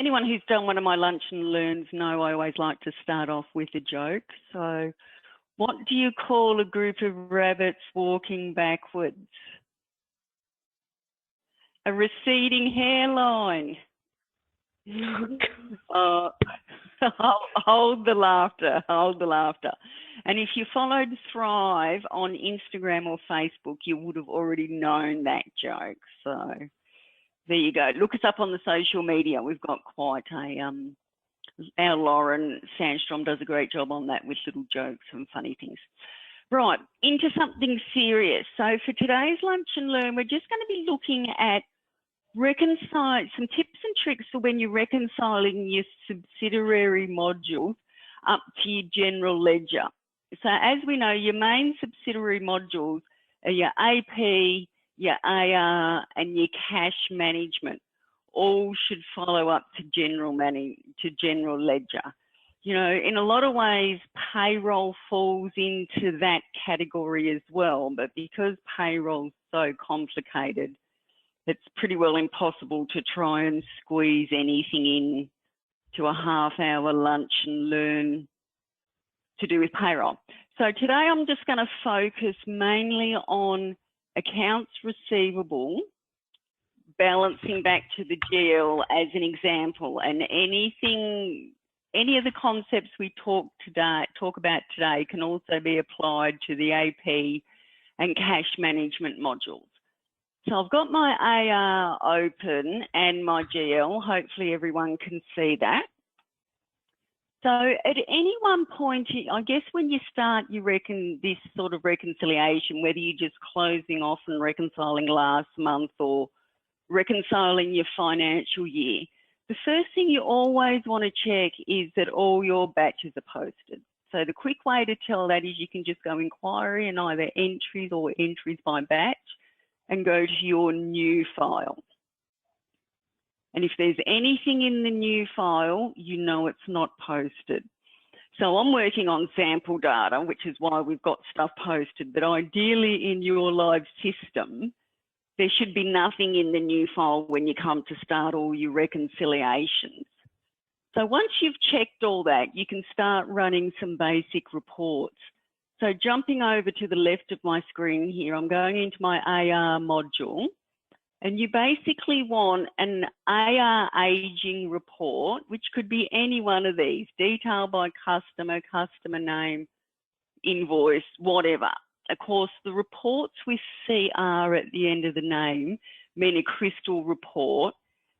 anyone who's done one of my lunch and learns know I always like to start off with a joke. So what do you call a group of rabbits walking backwards? A receding hairline. Hold the laughter, hold the laughter. And if you followed Thrive on Instagram or Facebook, you would have already known that joke. So there you go. Look us up on the social media. We've got quite a, our Lauren Sandstrom does a great job on that with little jokes and funny things. Right, into something serious. So for today's Lunch and Learn, we're just going to be looking at some tips and tricks for when you're reconciling your subsidiary modules up to your general ledger. So as we know, your main subsidiary modules are your AP, your AR, and your cash management. All should follow up to general ledger. You know, in a lot of ways, payroll falls into that category as well, but because payroll's so complicated, it's pretty well impossible to try and squeeze anything in to a half-hour lunch and learn to do with payroll. So today I'm just going to focus mainly on accounts receivable, balancing back to the GL as an example, and any of the concepts we talk about today can also be applied to the AP and cash management modules. So I've got my AR open and my GL. Hopefully everyone can see that. So at any one point, I guess when you start this sort of reconciliation, whether you're just closing off and reconciling last month or reconciling your financial year, the first thing you always want to check is that all your batches are posted. So the quick way to tell that is you can just go inquiry and either entries or entries by batch and go to your new file. And if there's anything in the new file, you know it's not posted. So I'm working on sample data, which is why we've got stuff posted, but ideally in your live system, there should be nothing in the new file when you come to start all your reconciliations. So once you've checked all that, you can start running some basic reports. So jumping over to the left of my screen here, I'm going into my AR module, and you basically want an AR aging report, which could be any one of these, detail by customer, customer name, invoice, whatever. Of course, the reports with CR at the end of the name mean a crystal report,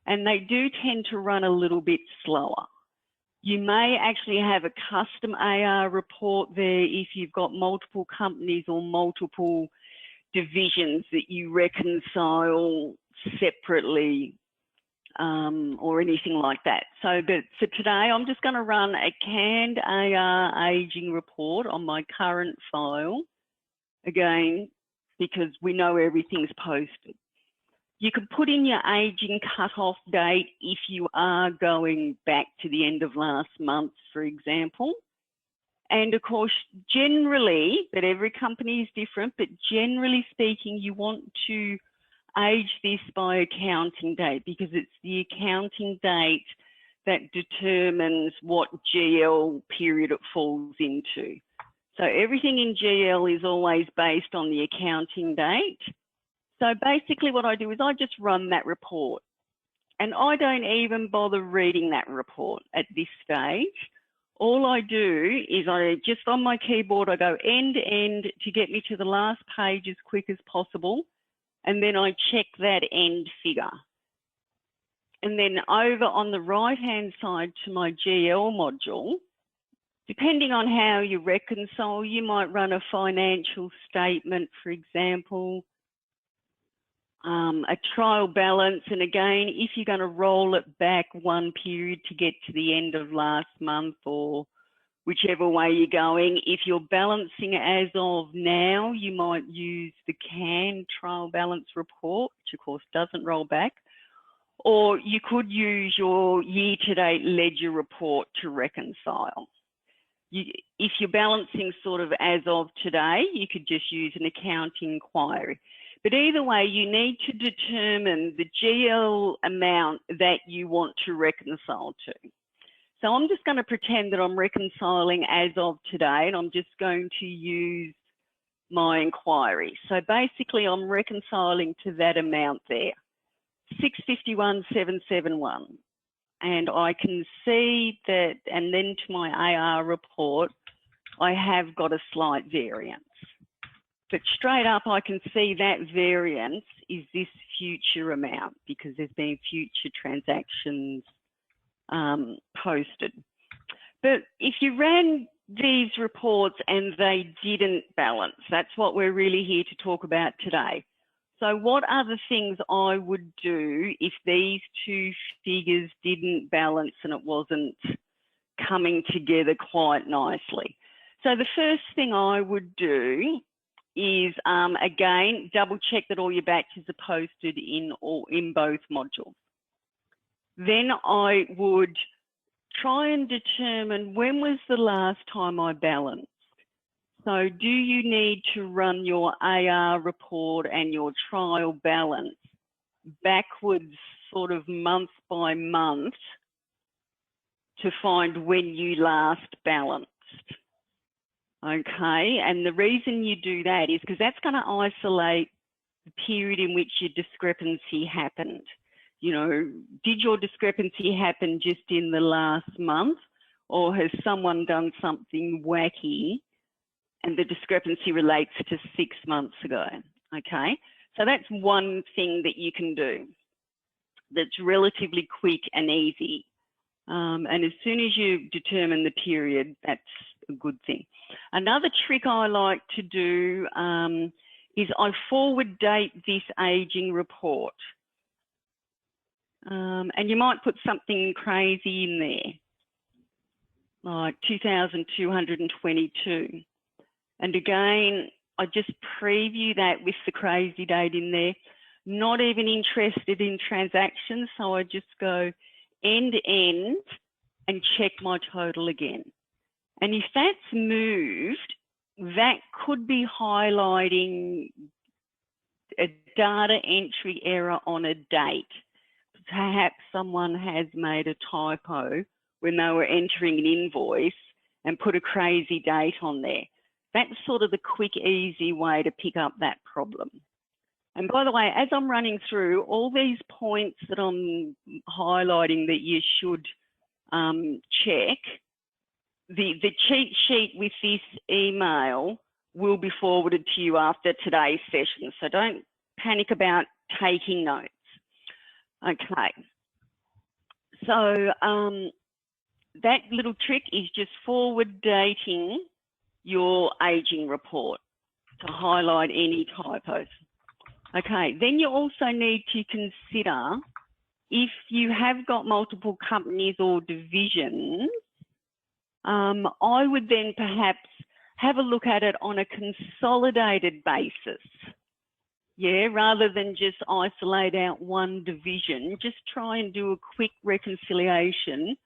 and they do tend to run a little bit slower. You may actually have a custom AR report there if you've got multiple companies or multiple divisions that you reconcile separately or anything like that. So but for today, I'm just going to run a canned AR aging report on my current file, again, because we know everything's posted. You could put in your aging cut-off date if you are going back to the end of last month, for example. And of course, generally, but every company is different, but generally speaking, you want to age this by accounting date because it's the accounting date that determines what GL period it falls into. So everything in GL is always based on the accounting date. So basically what I do is I just run that report, and I don't even bother reading that report at this stage. All I do is I just on my keyboard, I go end to end to get me to the last page as quick as possible. And then I check that end figure. And then over on the right-hand side to my GL module, depending on how you reconcile, you might run a financial statement, for example, a trial balance. And again, if you're going to roll it back one period to get to the end of last month or whichever way you're going, if you're balancing as of now, you might use the canned trial balance report, which of course doesn't roll back, or you could use your year-to-date ledger report to reconcile. If you're balancing sort of as of today, you could just use an accounting inquiry. But either way, you need to determine the GL amount that you want to reconcile to. So I'm just going to pretend that I'm reconciling as of today, and I'm just going to use my inquiry. So basically, I'm reconciling to that amount there, 651,771. And I can see that, and then to my AR report, I have got a slight variance. But straight up, I can see that variance is this future amount because there's been future transactions posted. But if you ran these reports and they didn't balance, that's what we're really here to talk about today. So what are the things I would do if these two figures didn't balance and it wasn't coming together quite nicely? So the first thing I would do is, again, double check that all your batches are posted in both modules. Then I would try and determine when was the last time I balanced. So do you need to run your AR report and your trial balance backwards sort of month by month to find when you last balanced? Okay, and the reason you do that is because that's going to isolate the period in which your discrepancy happened. You know, did your discrepancy happen just in the last month, or has someone done something wacky and the discrepancy relates to 6 months ago? Okay, so that's one thing that you can do that's relatively quick and easy. And as soon as you determine the period, that's a good thing. Another trick I like to do is I forward date this aging report. And you might put something crazy in there, like 2,222. And again, I just preview that with the crazy date in there. Not even interested in transactions, so I just go end to end and check my total again. And if that's moved, that could be highlighting a data entry error on a date. Perhaps someone has made a typo when they were entering an invoice and put a crazy date on there. That's sort of the quick, easy way to pick up that problem. And by the way, as I'm running through all these points that I'm highlighting that you should check, the cheat sheet with this email will be forwarded to you after today's session. So don't panic about taking notes. Okay. So that little trick is just forward dating your aging report to highlight any typos. Okay, then you also need to consider if you have got multiple companies or divisions, I would then perhaps have a look at it on a consolidated basis. Yeah, rather than just isolate out one division, just try and do a quick reconciliation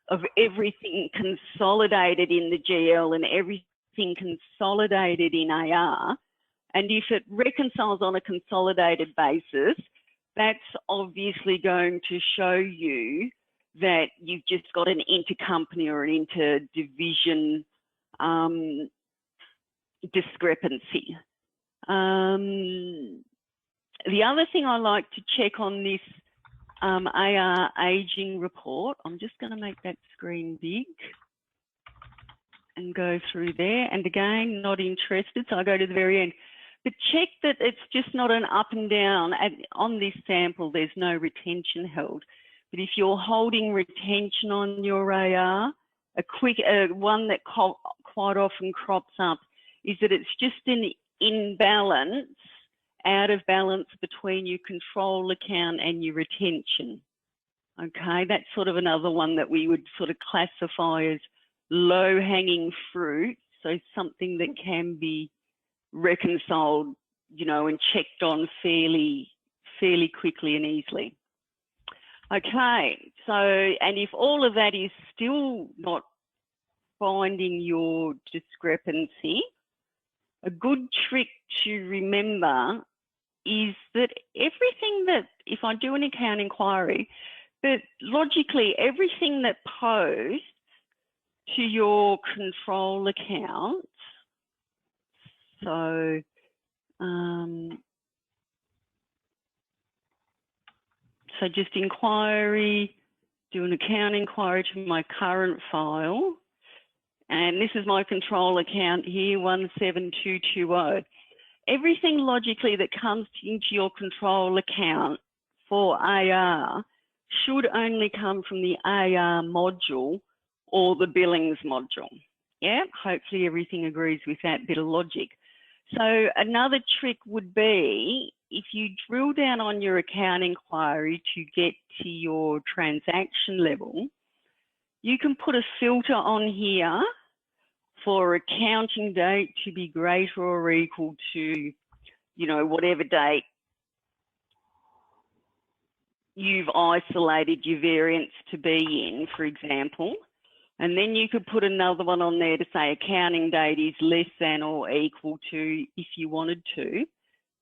of everything consolidated in the GL and everything consolidated in AR. And if it reconciles on a consolidated basis, that's obviously going to show you that you've just got an intercompany or an interdivision discrepancy. The other thing I like to check on this AR aging report, I'm just going to make that screen big and go through there. And again, not interested, so I go to the very end. But check that it's just not an up and down. On this sample, there's no retention held. But if you're holding retention on your AR, a quick one that quite often crops up is that it's just an imbalance, out of balance between your control account and your retention. Okay, that's sort of another one that we would sort of classify as low-hanging fruit, so something that can be reconciled, you know, and checked on fairly quickly and easily. Okay, so, and if all of that is still not finding your discrepancy, a good trick to remember is that everything that, if I do an account inquiry, that logically everything that posts to your control account, so so just inquiry, do an account inquiry to my current file, and this is my control account here, 17220. Everything logically that comes into your control account for AR should only come from the AR module or the billings module. Yeah, hopefully everything agrees with that bit of logic. So another trick would be, if you drill down on your account inquiry to get to your transaction level, you can put a filter on here for accounting date to be greater or equal to, you know, whatever date you've isolated your variance to be in, for example. And then you could put another one on there to say accounting date is less than or equal to if you wanted to.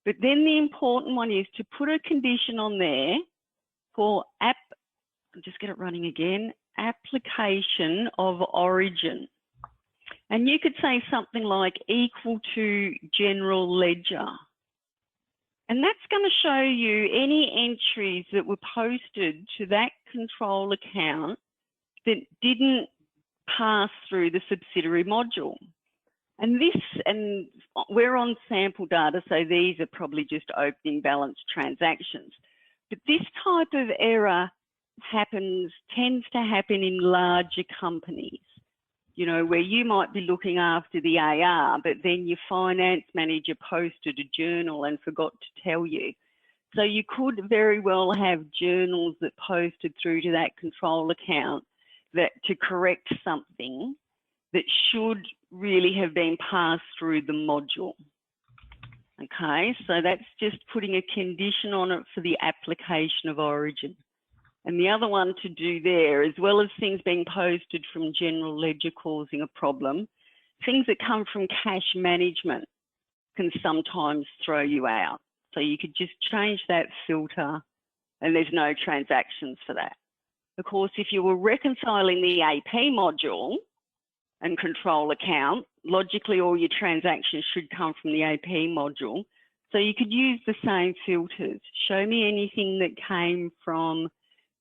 But then the important one is to put a condition on there for I'll just get it running again, application of origin. And you could say something like equal to general ledger. And that's going to show you any entries that were posted to that control account that didn't pass through the subsidiary module. And we're on sample data, so these are probably just opening balance transactions. But this type of error tends to happen in larger companies, you know, where you might be looking after the AR, but then your finance manager posted a journal and forgot to tell you. So you could very well have journals that posted through to that control account that to correct something that should really have been passed through the module. Okay, so that's just putting a condition on it for the application of origin. And the other one to do there, as well as things being posted from general ledger causing a problem, things that come from cash management can sometimes throw you out. So you could just change that filter and there's no transactions for that. Of course, if you were reconciling the AP module and control account, logically all your transactions should come from the AP module. So you could use the same filters. Show me anything that came from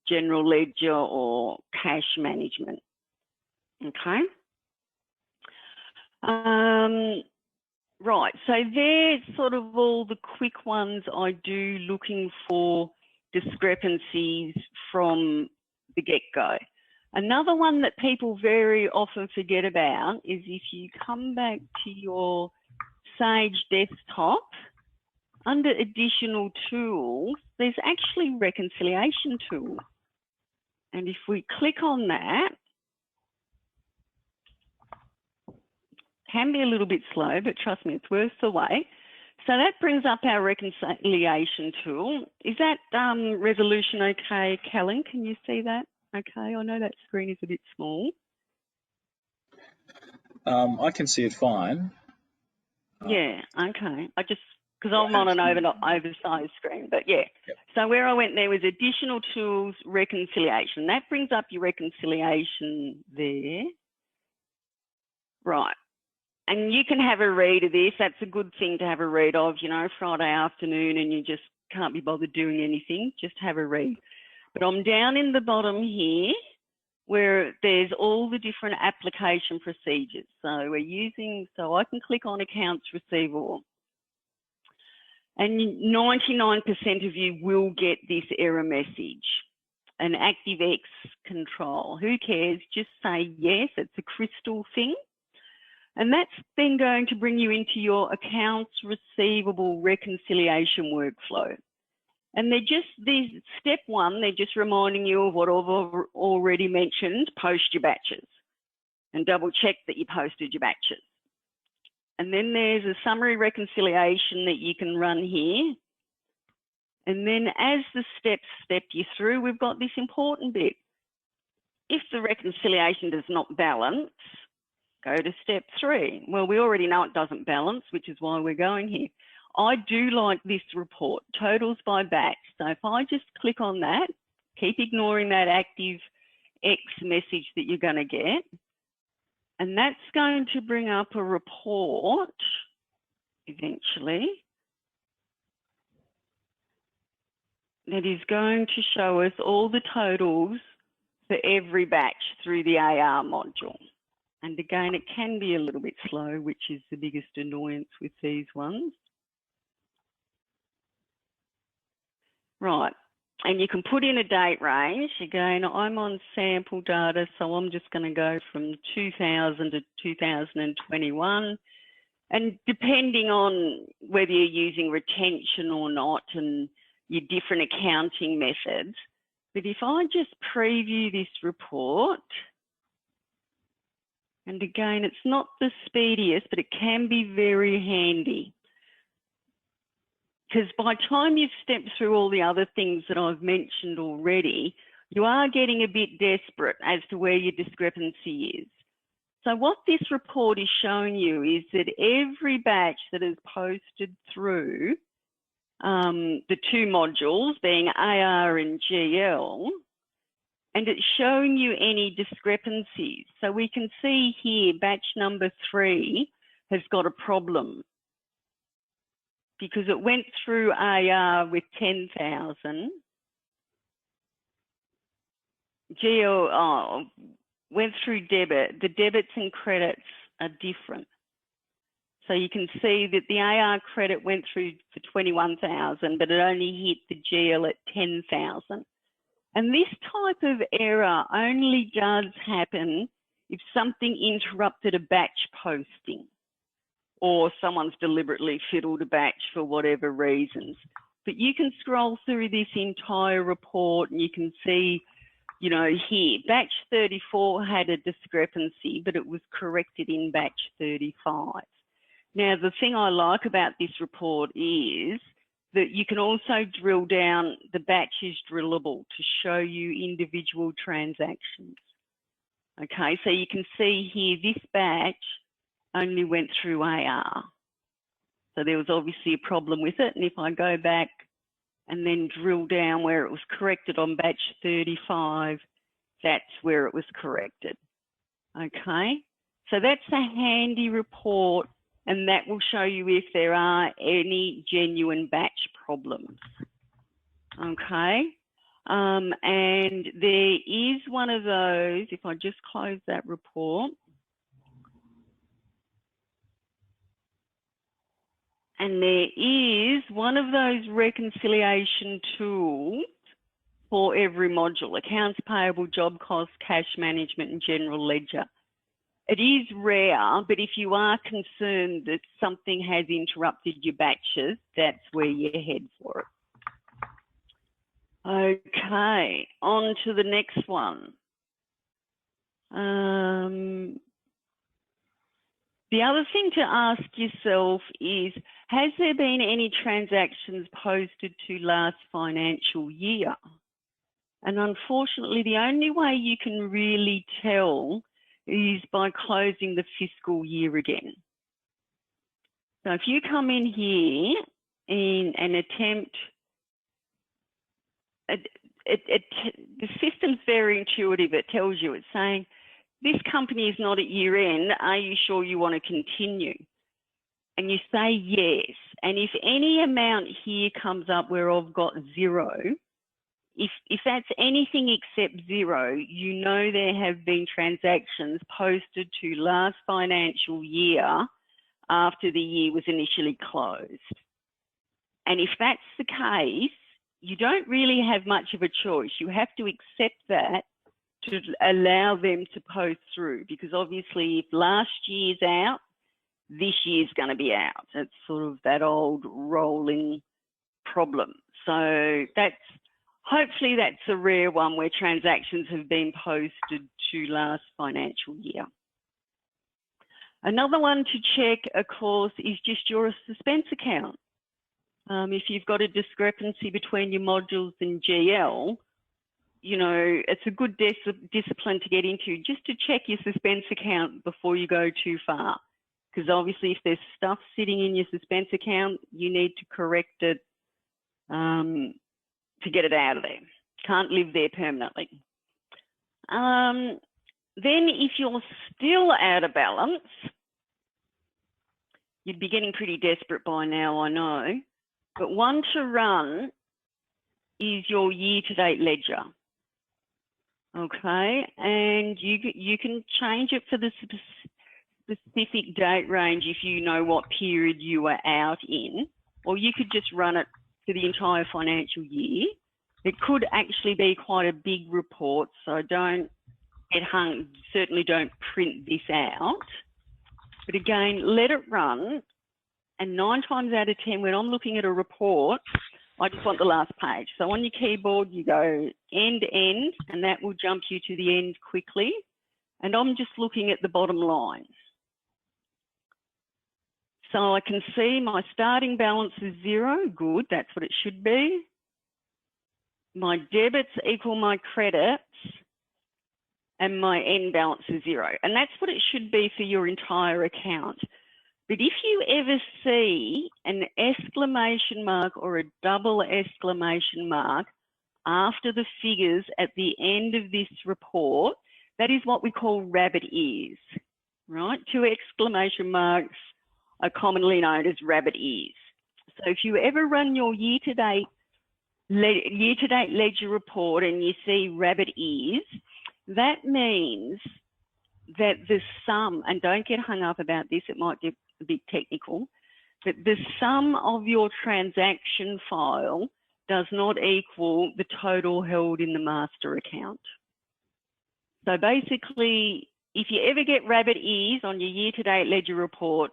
general ledger or cash management. Okay. Right, so there's sort of all the quick ones I do looking for discrepancies from the get-go. Another one that people very often forget about is if you come back to your Sage desktop, under additional tools, there's actually reconciliation tools. And if we click on that, can be a little bit slow, but trust me, it's worth the wait. So that brings up our reconciliation tool. Is that resolution okay, Kellen? Can you see that? Okay, I know that screen is a bit small. I can see it fine. Yeah, okay. Because I'm on an oversized screen, but yeah. Yep. So where I went there was additional tools, reconciliation. That brings up your reconciliation there. Right. And you can have a read of this. That's a good thing to have a read of, you know, Friday afternoon and you just can't be bothered doing anything, just have a read. But I'm down in the bottom here where there's all the different application procedures. So so I can click on accounts receivable. And 99% of you will get this error message, an ActiveX control. Who cares? Just say yes, it's a crystal thing. And that's then going to bring you into your accounts receivable reconciliation workflow. And step one, they're just reminding you of what I've already mentioned, post your batches and double check that you posted your batches. And then there's a summary reconciliation that you can run here. And then as the steps step you through, we've got this important bit. If the reconciliation does not balance, go to step 3. Well, we already know it doesn't balance, which is why we're going here. I do like this report, totals by batch. So if I just click on that, keep ignoring that active X message that you're going to get, and that's going to bring up a report eventually that is going to show us all the totals for every batch through the AR module. And again, it can be a little bit slow, which is the biggest annoyance with these ones. Right, and you can put in a date range. Again, I'm on sample data, so I'm just going to go from 2000 to 2021. And depending on whether you're using retention or not and your different accounting methods, but if I just preview this report, and again, it's not the speediest, but it can be very handy. Because by the time you've stepped through all the other things that I've mentioned already, you are getting a bit desperate as to where your discrepancy is. So what this report is showing you is that every batch that is posted through the two modules, being AR and GL, and it's showing you any discrepancies. So we can see here batch number 3 has got a problem because it went through AR with 10,000. GL went through debit. The debits and credits are different. So you can see that the AR credit went through for 21,000, but it only hit the GL at 10,000. And this type of error only does happen if something interrupted a batch posting or someone's deliberately fiddled a batch for whatever reasons. But you can scroll through this entire report and you can see, you know, here, batch 34 had a discrepancy, but it was corrected in batch 35. Now, the thing I like about this report is that you can also drill down, the batch is drillable to show you individual transactions. Okay, so you can see here, this batch only went through AR. So there was obviously a problem with it. And if I go back and then drill down where it was corrected on batch 35, that's where it was corrected. Okay, so that's a handy report, and that will show you if there are any genuine batch problems. Okay, and there is one of those, if I just close that report, and there is one of those reconciliation tools for every module: accounts payable, job costs, cash management, and general ledger. It is rare, but if you are concerned that something has interrupted your batches, that's where you head for it. Okay, on to the next one. The other thing to ask yourself is, has there been any transactions posted to last financial year? And unfortunately, the only way you can really tell is by closing the fiscal year again. So if you come in here in an attempt, the system's very intuitive. It tells you, it's saying, this company is not at year end. Are you sure you want to continue? And you say yes. And if any amount here comes up where I've got 0, if that's anything except 0, you know there have been transactions posted to last financial year after the year was initially closed. And if that's the case, you don't really have much of a choice. You have to accept that to allow them to post through, because obviously if last year's out, this year's going to be out. It's sort of that old rolling problem. So hopefully that's a rare one where transactions have been posted to last financial year. Another one to check, of course, is just your suspense account. If you've got a discrepancy between your modules and GL, you know, it's a good discipline to get into, just to check your suspense account before you go too far. because obviously if there's stuff sitting in your suspense account, you need to correct it to get it out of there. Can't live there permanently. Then if you're still out of balance, you'd be getting pretty desperate by now, I know, but one to run is your year-to-date ledger. Okay, and you can change it for the specific date range if you know what period you were out in, or you could just run it for the entire financial year. It could actually be quite a big report, so don't get hung, certainly don't print this out. But again, let it run, and 9 times out of 10, when I'm looking at a report, I just want the last page. So on your keyboard, you go end, and that will jump you to the end quickly. And I'm just looking at the bottom line. So I can see my starting balance is 0, good, that's what it should be. My debits equal my credits, and my end balance is 0. And that's what it should be for your entire account. But if you ever see an exclamation mark or a double exclamation mark after the figures at the end of this report, that is what we call rabbit ears, right? 2 exclamation marks are commonly known as rabbit ears. So if you ever run your year-to-date ledger report and you see rabbit ears, that means that the sum, and don't get hung up about this, it might get a bit technical, but the sum of your transaction file does not equal the total held in the master account. So basically, if you ever get rabbit ears on your year-to-date ledger report,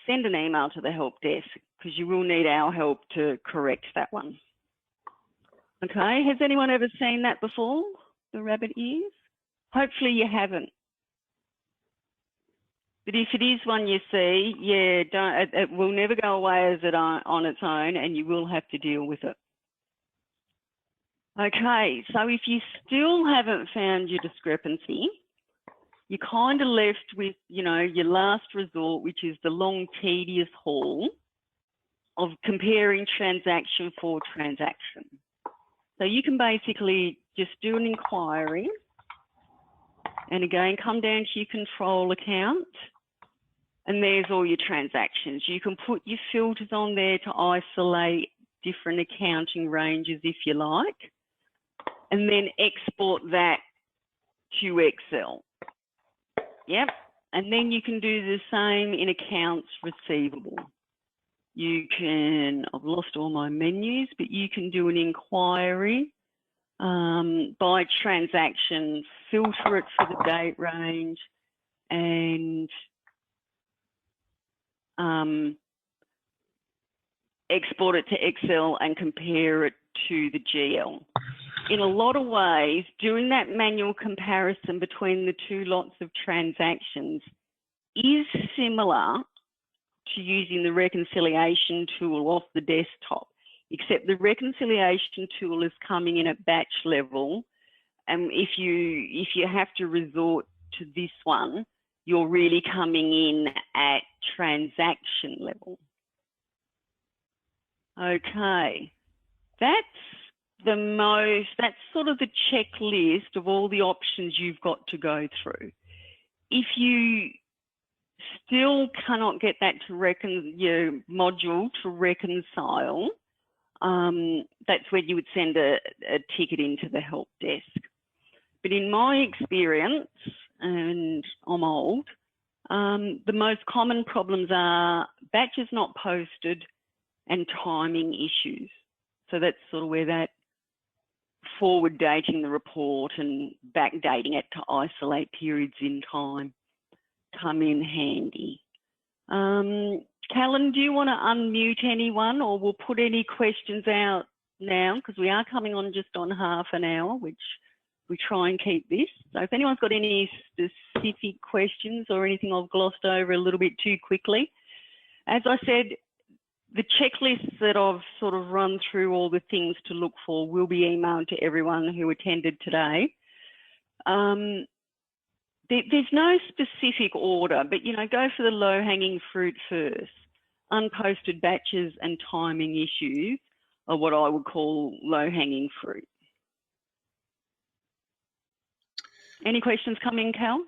send an email to the help desk because you will need our help to correct that one. Okay, has anyone ever seen that before, the rabbit ears? Hopefully you haven't. But if it is one you see, yeah, it will never go away as it on its own, and you will have to deal with it. Okay, so if you still haven't found your discrepancy, you're kind of left with, you know, your last resort, which is the long, tedious haul of comparing transaction for transaction. So you can basically just do an inquiry, and again, come down to your control account, and there's all your transactions. You can put your filters on there to isolate different accounting ranges if you like, and then export that to Excel. Yep, and then you can do the same in accounts receivable. You can, I've lost all my menus, but you can do an inquiry by transaction, filter it for the date range, and export it to Excel and compare it to the GL. In a lot of ways, doing that manual comparison between the 2 lots of transactions is similar to using the reconciliation tool off the desktop, except the reconciliation tool is coming in at batch level, and if you have to resort to this one, you're really coming in at transaction level. Okay, that's sort of the checklist of all the options you've got to go through. If you still cannot get that to your module to reconcile, that's where you would send a ticket into the help desk. But in my experience, and I'm old, the most common problems are batches not posted and timing issues. So that's sort of where that forward dating the report and backdating it to isolate periods in time come in handy. Callan, do you want to unmute anyone, or we'll put any questions out now, because we are coming on just on half an hour, which we try and keep this. So if anyone's got any specific questions or anything I've glossed over a little bit too quickly, as I said, the checklists that I've sort of run through, all the things to look for, will be emailed to everyone who attended today. There's no specific order, but, you know, go for the low-hanging fruit first. Unposted batches and timing issues are what I would call low-hanging fruit. Any questions coming, Cal?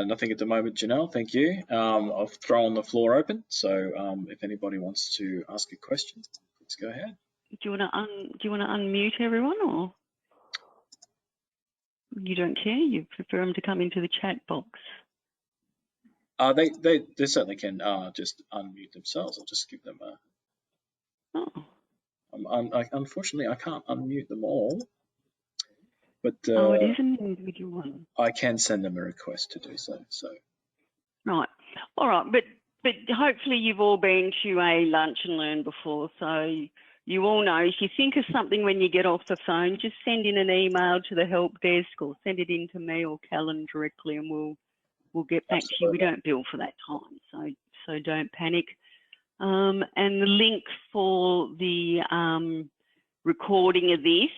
Nothing at the moment, Janelle. Thank you. I'll throw on the floor open. So if anybody wants to ask a question, let's go ahead. Do you want to unmute everyone, or you don't care? You prefer them to come into the chat box? They certainly can just unmute themselves. I'll just give them a. Oh. Unfortunately, I can't unmute them all. But it is an individual one. I can send them a request to do so. Right. All right. But hopefully you've all been to a lunch and learn before, so you all know if you think of something when you get off the phone, just send in an email to the help desk or send it in to me or Callan directly, and we'll get back to you. We don't bill for that time, so don't panic. And the link for the recording of this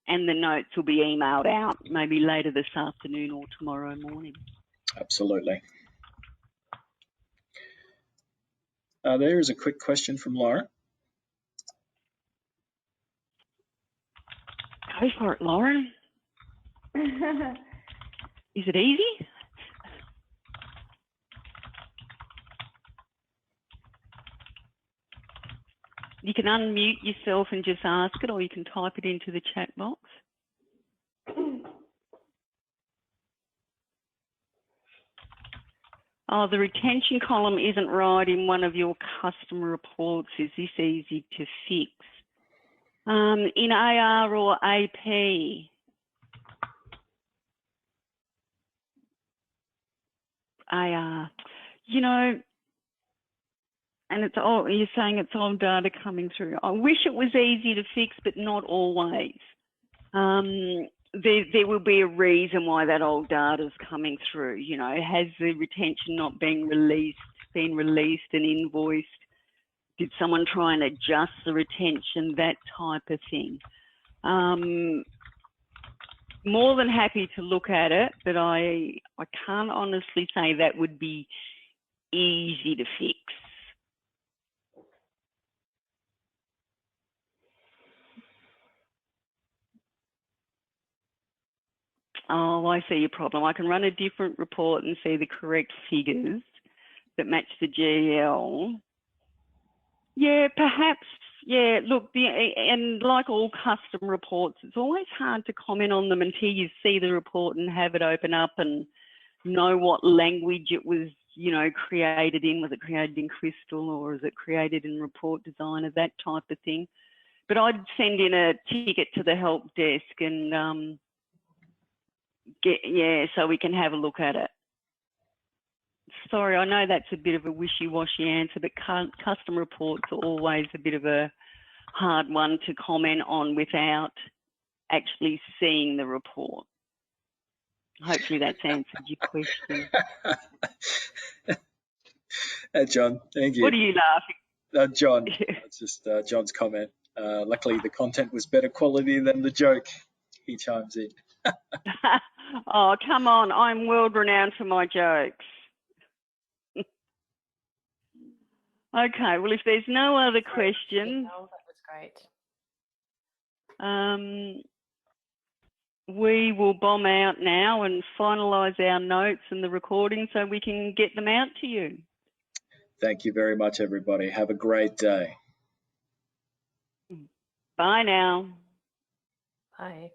and the notes will be emailed out maybe later this afternoon or tomorrow morning. Absolutely. There is a quick question from Laura. Go for it, Lauren. Is it easy? You can unmute yourself and just ask it, or you can type it into the chat box. Oh, the retention column isn't right in one of your customer reports. Is this easy to fix? In AR or AP? AR. You know, and it's all, you're saying it's all data coming through. I wish it was easy to fix, but not always. There will be a reason why that old data is coming through. You know, has the retention not been released and invoiced? Did someone try and adjust the retention? That type of thing. More than happy to look at it, but I can't honestly say that would be easy to fix. Oh, I see your problem. I can run a different report and see the correct figures that match the GL. Yeah, perhaps. Yeah, look, and like all custom reports, it's always hard to comment on them until you see the report and have it open up and know what language it was, you know, created in. Was it created in Crystal or is it created in Report Designer, that type of thing. But I'd send in a ticket to the help desk and so we can have a look at it. Sorry, I know that's a bit of a wishy-washy answer, but custom reports are always a bit of a hard one to comment on without actually seeing the report. Hopefully that's answered your question. John, thank you. What are you laughing? John, that's just John's comment. Luckily, the content was better quality than the joke. He chimes in. Oh, come on. I'm world renowned for my jokes. Okay, well, if there's no other questions, that was great. We will bomb out now and finalise our notes and the recording so we can get them out to you. Thank you very much, everybody. Have a great day. Bye now. Bye.